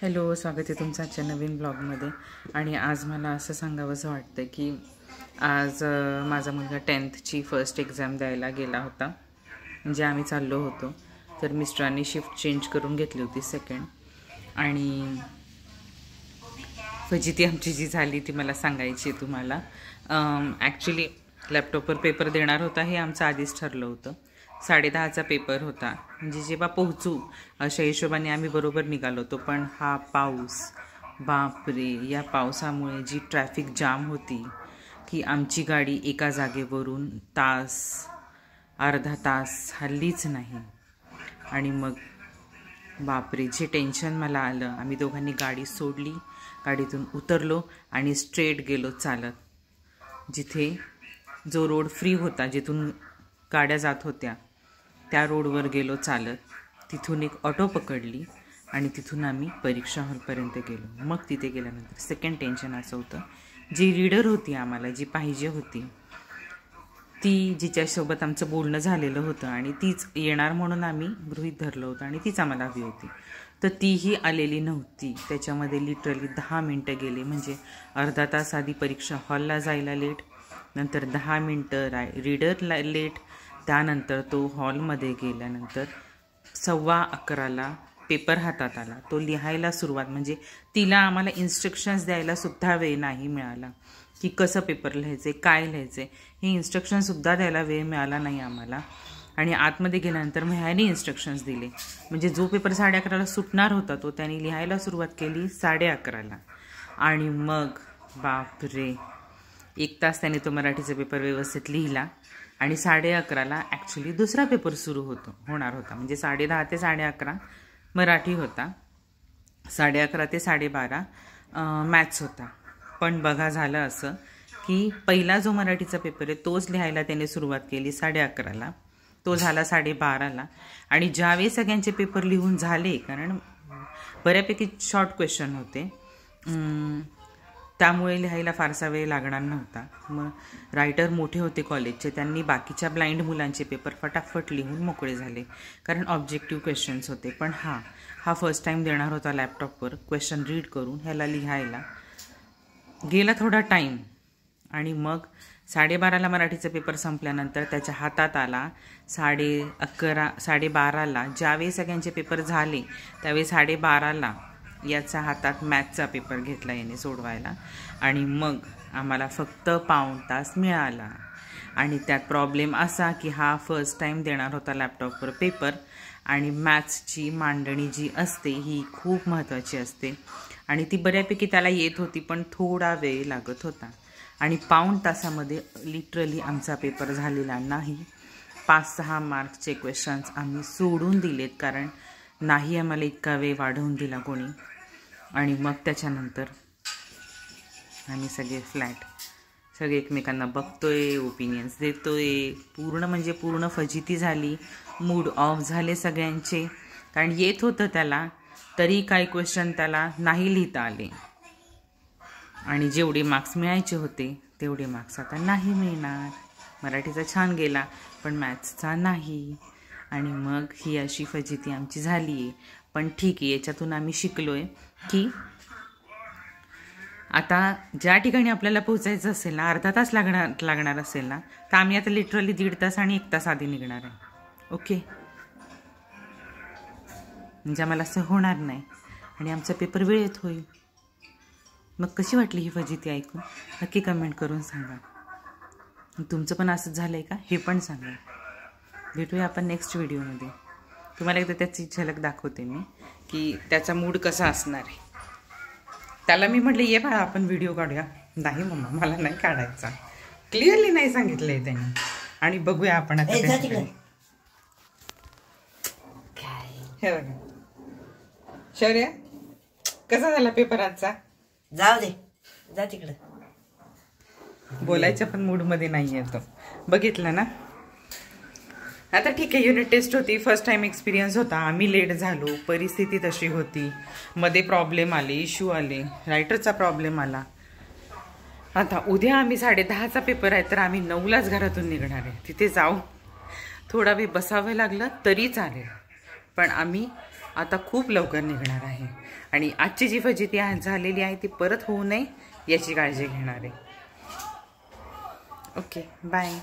Hello, स्वागत आहे तुमचं आजच्या नवीन ब्लॉगमध्ये. आणि आज मला असं सांगावंसं वाटतं की आज माझा मुलगा 10th फर्स्ट एक्झाम द्यायला गेला होता. म्हणजे आम्ही चाललो होतो, तर मिस्टरांनी शिफ्ट चेंज करून घेतली होती सेकंड. आणि फजिती आमची जी झाली ती मला सांगायची आहे तुम्हाला. ॲक्च्युली लॅपटॉपवर पेपर देणार होता हे आमचं आधीच ठरलं होतं. 10:30चा पेपर होता, म्हणजे जेव्हा पोहोचू अशा हिशोबाने आम्ही बरोबर निघालो होतो. पण हा पाऊस, बापरे, या पावसामुळे जी ट्रॅफिक जाम होती की आमची गाडी एका जागेवरून अर्धा तास हल्लीच नाही. आणि मग बापरे, जे टेन्शन मला आलं. आम्ही दोघांनी गाडी सोडली, गाडीतून उतरलो आणि स्ट्रेट गेलो चालत. जिथे जो रोड फ्री होता, जिथून गाड्या जात होत्या, त्या रोडवर गेलो चालत. तिथून एक ऑटो पकडली आणि तिथून आम्ही परीक्षा हॉलपर्यंत गेलो. मग तिथे गेल्यानंतर सेकंड टेन्शन असं होतं, जी रीडर होती आम्हाला, जी पाहिजे होती, ती जिच्यासोबत आमचं बोलणं झालेलं होतं आणि तीच येणार म्हणून आम्ही गृहीत धरलं होतं आणि तीच आम्हाला हवी होती, तर तीही आलेली नव्हती. त्याच्यामध्ये लिटरली 10 मिनटं गेली. म्हणजे अर्धा तास आधी परीक्षा हॉलला जायला लेट, नंतर 10 मिनटं रीडरला लेट, त्यानंतर तो हॉलमध्ये गेल्यानंतर 11:15ला पेपर हातात आला. तो लिहायला सुरुवात, म्हणजे तिला आम्हाला इन्स्ट्रक्शन्स द्यायला सुद्धा वेळ नाही मिळाला की कसं पेपर लिहायचे, काय लिहायचे, हे इन्स्ट्रक्शनसुद्धा द्यायला वेळ मिळाला नाही आम्हाला. आणि आतमध्ये गेल्यानंतर मग ह्याने इन्स्ट्रक्शन्स दिले. म्हणजे जो पेपर 11:30ला सुटणार होता तो त्याने लिहायला सुरुवात केली 11:30ला. आणि मग बापरे, 1 तास त्याने तो मराठीचा पेपर व्यवस्थित लिहिला. आणि 11:30ला ॲक्च्युली दुसरा पेपर सुरू होणार होता. म्हणजे 10:30 ते 11:30 मराठी होता, 11:30 ते 12:30 मॅथ्स होता. पण बघा झालं असं की पहिला जो मराठीचा पेपर आहे तोच लिहायला त्याने सुरुवात केली 11:30ला, तो झाला 12:30ला. आणि ज्यावेळी सगळ्यांचे पेपर लिहून झाले, कारण बऱ्यापैकी शॉर्ट क्वेश्चन होते, त्यामुळे लिहायला फारसा वेळ लागणार नव्हता. मग रायटर मोठे होते कॉलेजचे, त्यांनी बाकीच्या ब्लाइंड मुलांचे पेपर फटाफट लिहून मोकळे झाले, कारण ऑब्जेक्टिव्ह क्वेश्चन्स होते. पण हा फर्स्ट टाईम देणार होता लॅपटॉपवर क्वेश्चन रीड करून, ह्याला लिहायला गेला थोडा टाईम. आणि मग 12:30ला मराठीचा पेपर संपल्यानंतर त्याच्या हातात आला 12:30ला. ज्यावेळी सगळ्यांचे पेपर झाले त्यावेळी 12:30ला याचा हातात मॅथ्सचा पेपर घेतला याने सोडवायला. आणि मग आम्हाला फक्त पाऊण तास मिळाला. आणि त्यात प्रॉब्लेम असा की हा फर्स्ट टाईम देणार होता लॅपटॉपवर पेपर, आणि मॅथ्सची मांडणी जी असते ही खूप महत्त्वाची असते आणि ती बऱ्यापैकी त्याला येत होती, पण थोडा वेळ लागत होता. आणि पाऊण तासामध्ये लिटरली आमचा पेपर झालेला नाही. 5-6 मार्क्सचे क्वेश्चन्स आम्ही सोडून दिलेत, कारण नाही आम्हाला इतका वेळ वाढवून दिला कोणी. आणि मग त्याच्यानंतर आम्ही सगळे एकमेकांना बघतोय, ओपिनियन्स देतोय. पूर्ण फजिती झाली, मूड ऑफ झाले सगळ्यांचे. कारण येत होतं त्याला, तरी काही क्वेश्चन त्याला नाही लिहिता आले. आणि जेवढे मार्क्स मिळायचे होते तेवढे मार्क्स आता नाही मिळणार. मराठीचा छान गेला पण मॅथ्सचा नाही. आणि मग ही अशी फजिती आमची झाली आहे. पण ठीक आहे, याच्यातून आम्ही शिकलो आहे की आता ज्या ठिकाणी आपल्याला पोचायचं असेल ना, अर्धा तास लागणार असेल ना, तर आम्ही आता लिटरली 1.5 तास आणि 1 तास आधी निघणार आहे. ओके, म्हणजे आम्हाला असं होणार नाही आणि आमचा पेपर वेळेत होईल. मग कशी वाटली ही फजिती ऐकून नक्की कमेंट करून सांगा. तुमचं पण असंच झालं आहे का हे पण सांगा. भेटूया आपण नेक्स्ट व्हिडिओमध्ये. तुम्हाला एकदा त्याची झलक दाखवते मी की त्याचा मूड कसा असणार आहे. त्याला मी म्हटलं ये बाळा आपण व्हिडिओ काढूया. नाही मम्मा, मला नाही काढायचा. क्लिअरली नाही सांगितलं आहे त्यांनी. आणि बघूया आपण आता. हे बघा शौर्य, कसा झाला पेपर आजचा? जाऊ दे, जा तिकडे. बोलायच्या पण मूडमध्ये नाही येतो. बघितलं ना. आता ठीक आहे, युनिट टेस्ट होती, फर्स्ट टाइम एक्सपिरियन्स होता. आम्ही लेट झालो, परिस्थिती तशी होती, मध्ये प्रॉब्लेम आले, इश्यू आले, रायटरचा प्रॉब्लेम आला. आता उद्या आम्ही 10:30चा पेपर आहे, तर आम्ही 9लाच घरातून निघणार आहे. तिथे जाऊ थोडा वेळ बसावं लागलं तरी चालेल, पण आम्ही आता खूप लवकर निघणार आहे आणि आजची जी फजिती झालेली आहे ती परत होऊ नये याची काळजी घेणार आहे. Okay bye.